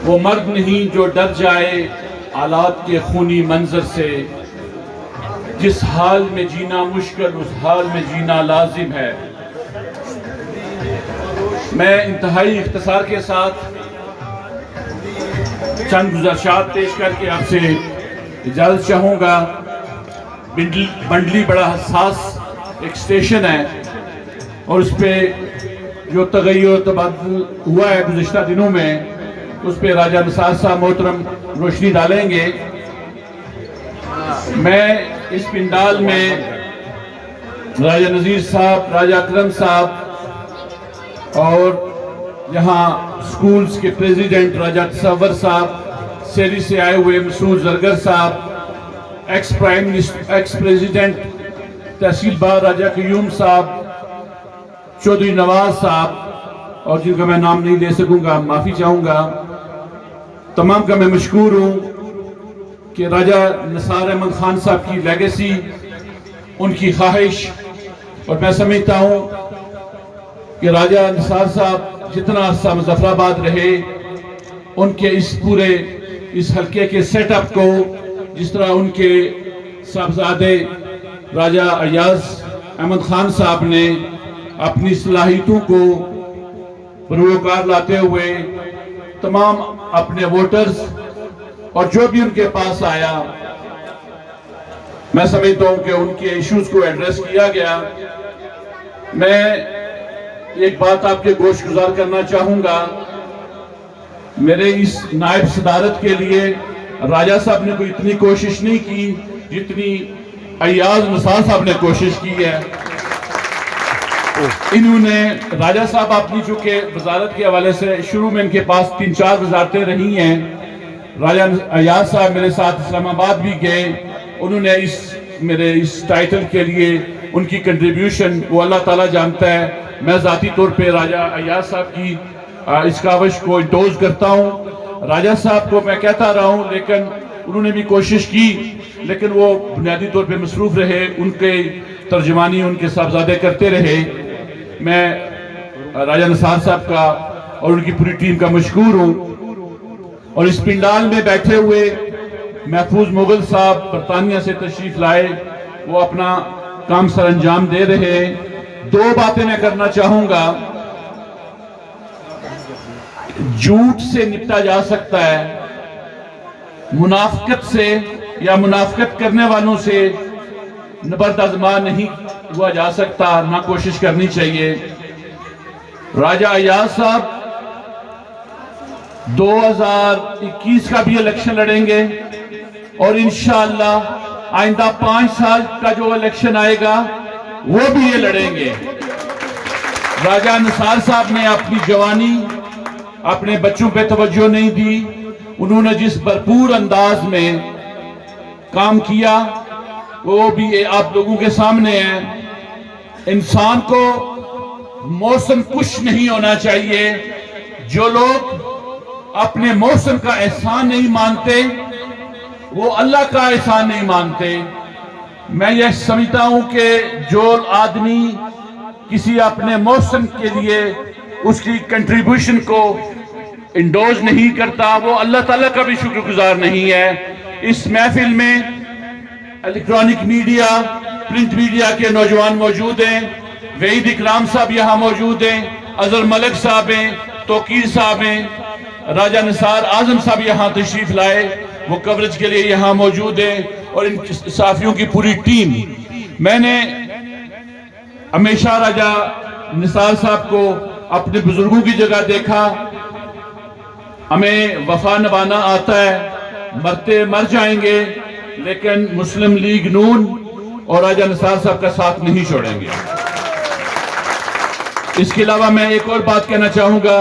وہ مرد نہیں جو ڈر جائے آلات کے خونی منظر سے، جس حال میں جینا مشکل اس حال میں جینا لازم ہے۔ میں انتہائی اختصار کے ساتھ چند گزارشات پیش کر کے آپ سے اجازت چاہوں گا۔ بنڈلی بڑا حساس ایک اسٹیشن ہے اور اس پہ جو تغیر و تبدل ہوا ہے گزشتہ دنوں میں، اس پہ راجہ نثار صاحب محترم روشنی ڈالیں گے۔ میں اس پنڈال میں راجہ نذیر صاحب، راجہ اکرم صاحب اور یہاں سکولز کے پریزیڈنٹ راجہ تصور صاحب، سیری سے آئے ہوئے مسعود زرگر صاحب، ایکس پریزیڈنٹ تحصیل بار راجہ قیوم صاحب، چودھری نواز صاحب، اور جن کا میں نام نہیں لے سکوں گا معافی چاہوں گا، تمام کا میں مشکور ہوں کہ راجہ نثار احمد خان صاحب کی لیگیسی، ان کی خواہش، اور میں سمجھتا ہوں کہ راجہ نثار صاحب جتنا عرصہ مظفر آباد رہے، ان کے اس پورے اس حلقے کے سیٹ اپ کو، جس طرح ان کے صاحبزادے راجہ ایاز احمد خان صاحب نے اپنی صلاحیتوں کو بروکار لاتے ہوئے تمام اپنے ووٹرز اور جو بھی ان کے پاس آیا، میں سمجھتا ہوں کہ ان کے ایشوز کو ایڈریس کیا گیا۔ میں ایک بات آپ کے گوش گزار کرنا چاہوں گا، میرے اس نائب صدارت کے لیے راجہ صاحب نے کوئی اتنی کوشش نہیں کی جتنی ایاز نثار صاحب نے کوشش کی ہے۔ انہوں نے راجہ صاحب اپنی چونکہ وزارت کے حوالے سے شروع میں ان کے پاس 3-4 وزارتیں رہی ہیں، راجہ ایاز صاحب میرے ساتھ اسلام آباد بھی گئے، انہوں نے میرے اس ٹائٹل کے لیے ان کی کنٹریبیوشن وہ اللہ تعالیٰ جانتا ہے۔ میں ذاتی طور پہ راجہ ایاز صاحب کی اس کاوش کو انڈوز کرتا ہوں۔ راجہ صاحب کو میں کہتا رہا ہوں، لیکن انہوں نے بھی کوشش کی، لیکن وہ بنیادی طور پہ مصروف رہے، ان کے ترجمانی ان کے صاحبزادے کرتے رہے۔ میں راجہ نثار صاحب کا اور ان کی پوری ٹیم کا مشکور ہوں۔ اور اس پنڈال میں بیٹھے ہوئے محفوظ مغل صاحب برطانیہ سے تشریف لائے، وہ اپنا کام سر انجام دے رہے ہیں۔ 2 باتیں میں کرنا چاہوں گا۔ جھوٹ سے نپٹا جا سکتا ہے، منافقت سے یا منافقت کرنے والوں سے نبرد آزما نہیں ہوا جا سکتا، نہ کوشش کرنی چاہیے۔ راجہ ایاز صاحب 2021 کا بھی الیکشن لڑیں گے اور انشاءاللہ آئندہ 5 سال کا جو الیکشن آئے گا وہ بھی یہ لڑیں گے۔ راجہ نثار صاحب نے اپنی جوانی اپنے بچوں پہ توجہ نہیں دی، انہوں نے جس بھرپور انداز میں کام کیا وہ بھی آپ لوگوں کے سامنے ہے۔ انسان کو موسم کش نہیں ہونا چاہیے۔ جو لوگ اپنے موسم کا احسان نہیں مانتے وہ اللہ کا احسان نہیں مانتے۔ میں یہ سمجھتا ہوں کہ جو آدمی کسی اپنے موسم کے لیے اس کی کنٹریبیوشن کو انڈوز نہیں کرتا، وہ اللہ تعالیٰ کا بھی شکر گزار نہیں ہے۔ اس محفل میں الیکٹرانک میڈیا، پرنٹ میڈیا کے نوجوان موجود ہیں، وحید اکرام صاحب یہاں موجود ہیں، اظہر ملک صاحب ہیں، توقیر صاحب ہیں، راجہ نثار اعظم صاحب یہاں تشریف لائے، وہ کوریج کے لیے یہاں موجود ہیں، اور ان صحافیوں کی پوری ٹیم۔ میں نے ہمیشہ راجہ نثار صاحب کو اپنے بزرگوں کی جگہ دیکھا۔ ہمیں وفا نبھانا آتا ہے، مرتے مر جائیں گے، لیکن مسلم لیگ نون اور راجہ نثار صاحب کا ساتھ نہیں چھوڑیں گے۔ اس کے علاوہ میں ایک اور بات کہنا چاہوں گا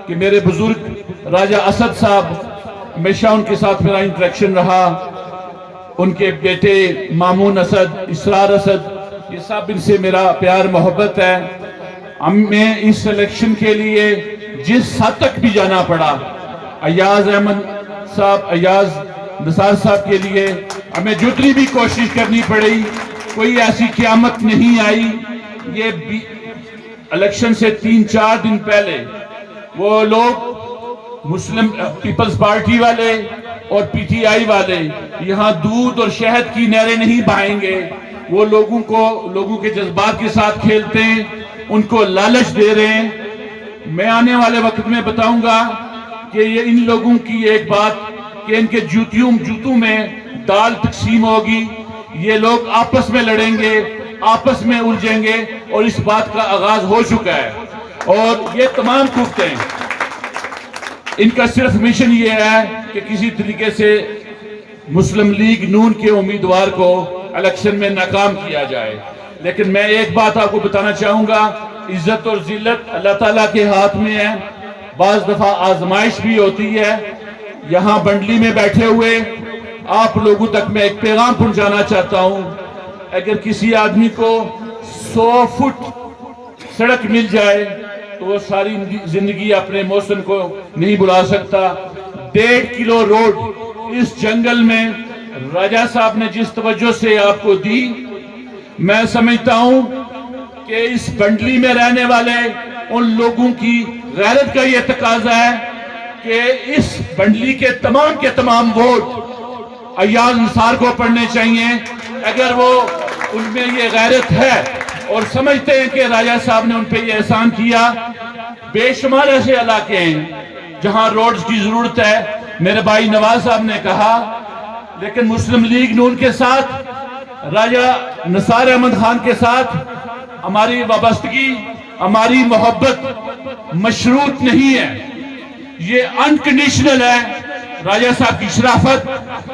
کہ میرے بزرگ راجہ اسد صاحب، ہمیشہ ان کے ساتھ میرا انٹریکشن رہا، ان کے بیٹے مامون اسد، اسرار اسد، یہ سب ان سے میرا پیار محبت ہے۔ ہمیں اس الیکشن کے لیے جس حد تک بھی جانا پڑا، ایاز احمد صاحب، ایاز نثار صاحب کے لیے ہمیں جتنی بھی کوشش کرنی پڑی، کوئی ایسی قیامت نہیں آئی۔ یہ الیکشن سے 3-4 دن پہلے وہ لوگ مسلم پیپلز پارٹی والے اور پی ٹی آئی والے یہاں دودھ اور شہد کی نہریں نہیں بہائیں گے. وہ لوگوں کے جذبات کے ساتھ کھیلتے ہیں, ان کو لالچ دے رہے ہیں. میں آنے والے وقت میں بتاؤں گا کہ یہ ان لوگوں کی ایک بات کہ ان کے جوتوں میں دال تقسیم ہوگی, یہ لوگ آپس میں لڑیں گے, آپس میں الجھیں گے, اور اس بات کا آغاز ہو چکا ہے. اور یہ تمام قوتیں ان کا صرف مشن یہ ہے کہ کسی طریقے سے مسلم لیگ نون کے امیدوار کو الیکشن میں ناکام کیا جائے. لیکن میں ایک بات آپ کو بتانا چاہوں گا, عزت اور ذلت اللہ تعالیٰ کے ہاتھ میں ہے. بعض دفعہ آزمائش بھی ہوتی ہے. یہاں بنڈلی میں بیٹھے ہوئے آپ لوگوں تک میں ایک پیغام پہنچانا چاہتا ہوں. اگر کسی آدمی کو 100 فٹ سڑک مل جائے تو وہ ساری زندگی اپنے محسن کو نہیں بلا سکتا. 1.5 کلو روڈ اس جنگل میں راجہ صاحب نے جس توجہ سے آپ کو دی, میں سمجھتا ہوں کہ اس بنڈلی میں رہنے والے ان لوگوں کی غیرت کا یہ تقاضا ہے کہ اس بنڈلی کے تمام ووٹ ایاز نثار کو پڑھنے چاہیے. اگر وہ ان میں یہ غیرت ہے اور سمجھتے ہیں کہ راجہ صاحب نے ان پہ یہ احسان کیا. بے شمار ایسے علاقے ہیں جہاں روڈز کی ضرورت ہے, میرے بھائی نواز صاحب نے کہا. لیکن مسلم لیگ نون کے ساتھ, راجہ نثار احمد خان کے ساتھ ہماری وابستگی, ہماری محبت مشروط نہیں ہے, یہ انکنڈیشنل ہے. راجہ صاحب کی شرافت,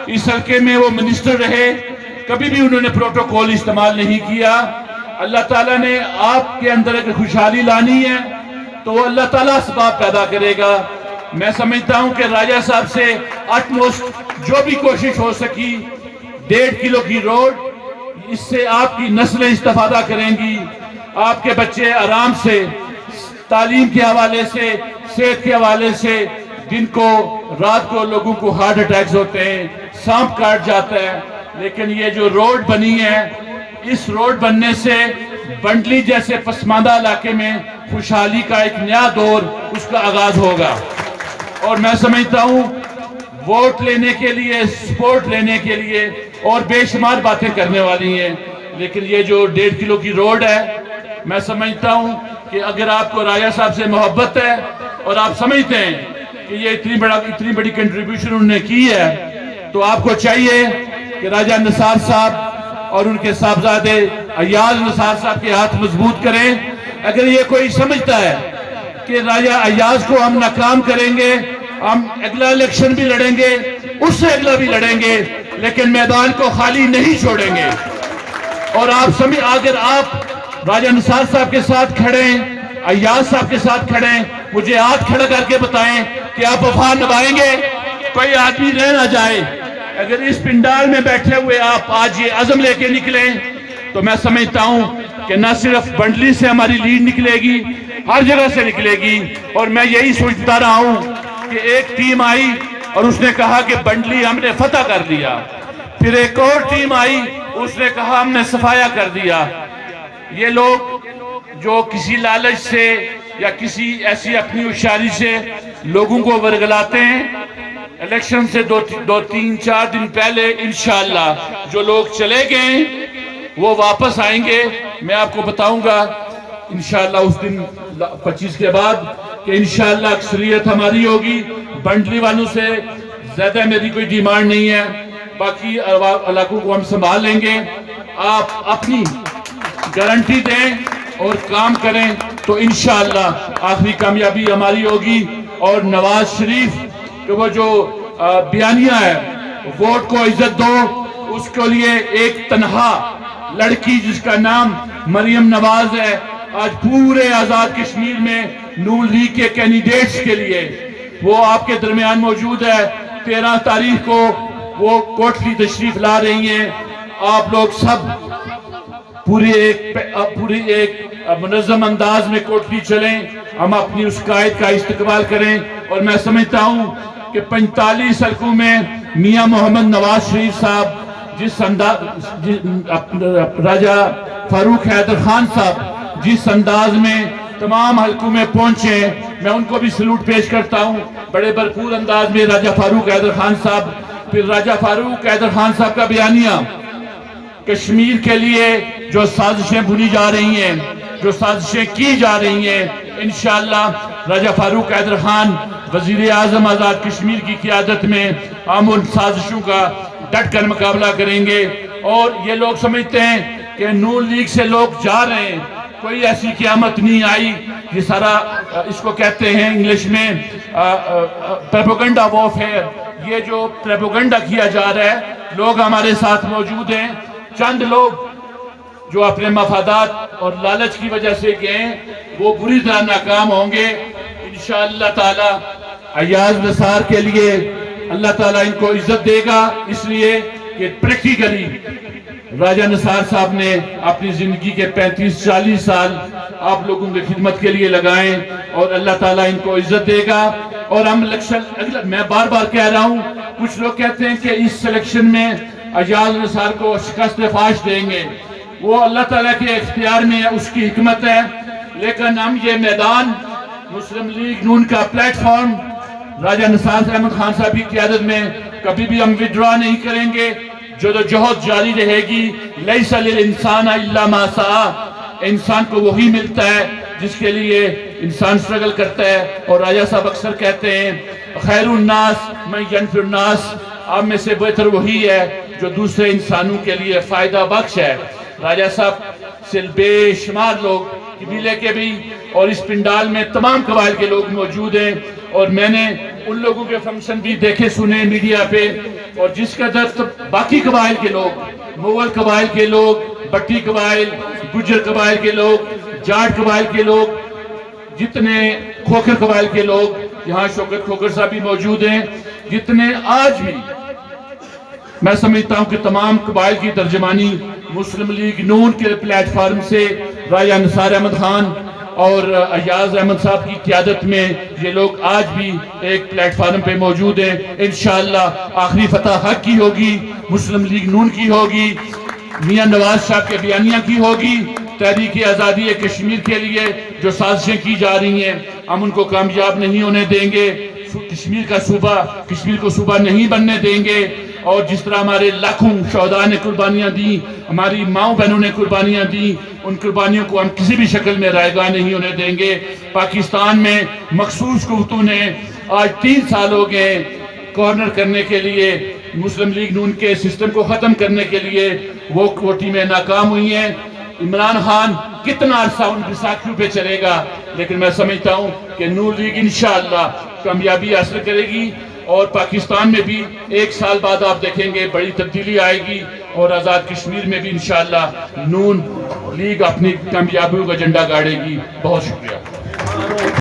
اس حلقے میں وہ منسٹر رہے, کبھی بھی انہوں نے پروٹوکول استعمال نہیں کیا. اللہ تعالیٰ نے آپ کے اندر اگر خوشحالی لانی ہے تو وہ اللہ تعالیٰ اسباب پیدا کرے گا. میں سمجھتا ہوں کہ راجہ صاحب سے اٹموسٹ جو بھی کوشش ہو سکی, 1.5 کلو کی روڈ, اس سے آپ کی نسلیں استفادہ کریں گی. آپ کے بچے آرام سے تعلیم کے حوالے سے, صحت کے حوالے سے, جن کو رات کو لوگوں کو ہارٹ اٹیکس ہوتے ہیں, سانپ کاٹ جاتا ہے. لیکن یہ جو روڈ بنی ہے, اس روڈ بننے سے بنڈلی جیسے پسماندہ علاقے میں خوشحالی کا ایک نیا دور اس کا آغاز ہوگا. اور میں سمجھتا ہوں ووٹ لینے کے لیے, سپورٹ لینے کے لیے اور بے شمار باتیں کرنے والی ہیں, لیکن یہ جو 1.5 کلو کی روڈ ہے, میں سمجھتا ہوں کہ اگر آپ کو راجہ صاحب سے محبت ہے اور آپ سمجھتے ہیں کہ یہ اتنی بڑی کنٹریبیوشن انہوں نے کی ہے, تو آپ کو چاہیے کہ راجہ نثار صاحب اور ان کے صاحبزادے ایاز نثار صاحب کے ہاتھ مضبوط کریں. اگر یہ کوئی سمجھتا ہے کہ راجہ ایاز کو ہم ناکام کریں گے, ہم اگلا الیکشن بھی لڑیں گے, اس سے اگلا بھی لڑیں گے, لیکن میدان کو خالی نہیں چھوڑیں گے. اور اگر آپ راجہ نثار صاحب کے ساتھ کھڑیں, ایاز صاحب کے ساتھ کھڑیں, مجھے ہاتھ کھڑا کر کے بتائیں کہ آپ وفا نبھائیں گے. کوئی آدمی رہ نہ جائے. اگر اس پنڈال میں بیٹھے ہوئے آپ آج یہ عزم لے کے نکلیں تو میں سمجھتا ہوں کہ نہ صرف بنڈلی سے ہماری لیڈ نکلے گی, ہر جگہ سے نکلے گی. اور میں یہی سوچتا رہا ہوں کہ ایک ٹیم آئی اور اس نے کہا کہ بنڈلی ہم نے فتح کر دیا. پھر ایک اور ٹیم آئی, اس نے کہا ہم نے صفایا کر دیا. یہ لوگ جو کسی لالچ سے یا کسی ایسی اپنی ہوشیاری سے لوگوں کو ورگلاتے ہیں, الیکشن سے 2-3-4 دن پہلے انشاءاللہ جو لوگ چلے گئے وہ واپس آئیں گے. میں آپ کو بتاؤں گا انشاءاللہ اس دن 25 کے بعد کہ انشاءاللہ اکثریت ہماری ہوگی. بنڈلی والوں سے زیادہ میری کوئی ڈیمانڈ نہیں ہے, باقی علاقوں کو ہم سنبھال لیں گے. آپ اپنی گارنٹی دیں اور کام کریں تو انشاءاللہ آخری کامیابی ہماری ہوگی. اور نواز شریف کہ وہ جو بیانیہ ہے ووٹ کو عزت دو, اس کے لیے ایک تنہا لڑکی جس کا نام مریم نواز ہے, آج پورے آزاد کشمیر میں نون لیگ کے کینڈیڈیٹس کے لیے وہ آپ کے درمیان موجود ہے. 13 تاریخ کو وہ کوٹلی تشریف لا رہی ہیں. آپ لوگ سب پوری ایک منظم انداز میں کوٹلی چلیں, ہم اپنی اس قائد کا استقبال کریں. اور میں سمجھتا ہوں کہ 45 حلقوں میں میاں محمد نواز شریف صاحب جس انداز, راجہ فاروق حیدر خان صاحب جس انداز میں تمام حلقوں میں پہنچے ہیں، میں ان کو بھی سلوٹ پیش کرتا ہوں. بڑے بھرپور انداز میں راجہ فاروق حیدر خان صاحب، پھر راجہ فاروق حیدر خان صاحب کا بیانیہ کشمیر کے لیے جو سازشیں بنی جا رہی ہیں، جو سازشیں کی جا رہی ہیں، انشاءاللہ راجہ فاروق حیدر خان وزیر اعظم آزاد کشمیر کی قیادت میں ہم ان سازشوں کا ڈٹ کر مقابلہ کریں گے. اور یہ لوگ سمجھتے ہیں کہ نون لیگ سے لوگ جا رہے ہیں، کوئی ایسی قیامت نہیں آئی. یہ سارا اس کو کہتے ہیں انگلش میں پروپیگنڈا وارفیئر. یہ جو پروپیگنڈا کیا جا رہا ہے، لوگ ہمارے ساتھ موجود ہیں. چند لوگ جو اپنے مفادات اور لالچ کی وجہ سے گئے، وہ بری طرح ناکام ہوں گے انشاءاللہ تعالی. ایاز نثار کے لیے اللہ تعالیٰ ان کو عزت دے گا، اس لیے کہ پریکٹیکلی راجہ نثار صاحب نے اپنی زندگی کے 35-40 سال آپ لوگوں کی خدمت کے لیے لگائیں، اور اللہ تعالیٰ ان کو عزت دے گا. اور ہم میں بار بار کہہ رہا ہوں، کچھ لوگ کہتے ہیں کہ اس سلیکشن میں ایاز نثار کو شکست فاش دیں گے. وہ اللہ تعالیٰ کے اختیار میں ہے، اس کی حکمت ہے. لیکن ہم یہ میدان مسلم لیگ نون کا پلیٹ فارم راجہ نثار احمد خان صاحب کی قیادت میں کبھی بھی ہم وڈرا نہیں کریں گے. جدوجہد جاری رہے گی. لیس للانسان الا ما سعی، انسان کو وہی ملتا ہے جس کے لیے انسان سٹرگل کرتا ہے. اور راجہ صاحب اکثر کہتے ہیں خیر الناس من ینفع الناس، آپ میں سے بہتر وہی ہے جو دوسرے انسانوں کے لیے فائدہ بخش ہے. راجہ صاحب سے بے شمار لوگ قبیلے کے بھی اور اس پنڈال میں تمام قبائل کے لوگ موجود ہیں، اور میں نے ان لوگوں کے فنکشن بھی دیکھے سنے میڈیا پہ. اور جس کا درد باقی قبائل کے لوگ، مغل قبائل کے لوگ، بٹی قبائل، گجر قبائل کے لوگ، جاٹ قبائل کے لوگ، جتنے کھوکر قبائل کے لوگ، یہاں شوکت کھوکر صاحب بھی موجود ہیں، جتنے آج بھی میں سمجھتا ہوں کہ تمام قبائل کی ترجمانی مسلم لیگ نون کے پلیٹ فارم سے راجہ نثار احمد خان اور ایاز احمد صاحب کی قیادت میں یہ لوگ آج بھی ایک پلیٹ فارم پہ موجود ہیں. انشاءاللہ آخری فتح حق کی ہوگی، مسلم لیگ نون کی ہوگی، میاں نواز صاحب کے بیانیہ کی ہوگی. تحریک آزادی کشمیر کے لیے جو سازشیں کی جا رہی ہیں، ہم ان کو کامیاب نہیں ہونے دیں گے. کشمیر کو صوبہ نہیں بننے دیں گے. اور جس طرح ہمارے لاکھوں شہداء نے قربانیاں دی، ہماری ماؤں بہنوں نے قربانیاں دی، ان قربانیوں کو ہم کسی بھی شکل میں رائے گاہ نہیں ہونے دیں گے. پاکستان میں مخصوص قوتوں نے آج 3 سال ہو گئے کارنر کرنے کے لیے، مسلم لیگ نون کے سسٹم کو ختم کرنے کے لیے وہ ٹیمیں ناکام ہوئی ہیں. عمران خان کتنا عرصہ ان کی ساکھیوں پہ چلے گا، لیکن میں سمجھتا ہوں کہ نون لیگ انشاءاللہ کامیابی حاصل کرے گی. اور پاکستان میں بھی 1 سال بعد آپ دیکھیں گے بڑی تبدیلی آئے گی، اور آزاد کشمیر میں بھی انشاءاللہ نون لیگ اپنی کامیابیوں کا جھنڈا گاڑے گی. بہت شکریہ.